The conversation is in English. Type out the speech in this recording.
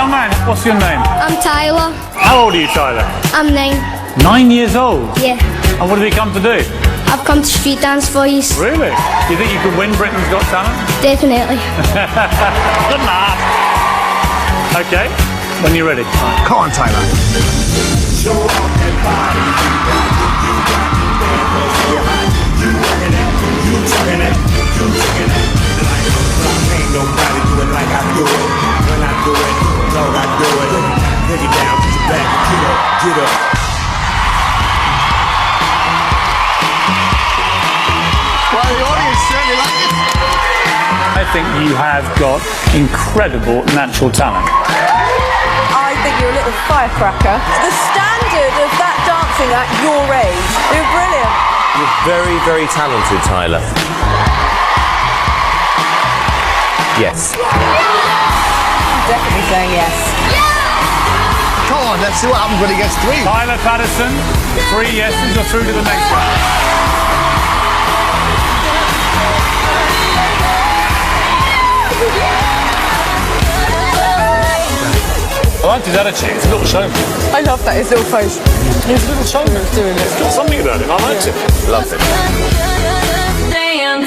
Young man, what's your name? I'm Tyler. How old are you, Tyler? I'm 9. 9 years old? Yeah. And what have you come to do? I've come to street dance for you. Really? Do you think you could win Britain's Got Talent? Definitely. Good enough. Okay, when you're ready. Come on, Tyler. Show off that body. You working it, you tugging it, you tugging it. Ain't nobody do it like I do it. When I do it, dog, I do it. Take it down, put your back, get up, get up. Well, the audience certainly like it. I think you have got incredible natural talent. I think you're a little firecracker. The standard of that dancing at your age, you're brilliant. You're very, very talented, Tyler. Yes. I'm definitely saying yes. Come on, let's see what happens when he gets 3. Tyler Patterson, 3 yeses, you're through to the next one. I liked his attitude, it's a little showman. I love that, his little face. He's a little showman doing it. It's got something about it, I liked it. Loved it. Damn.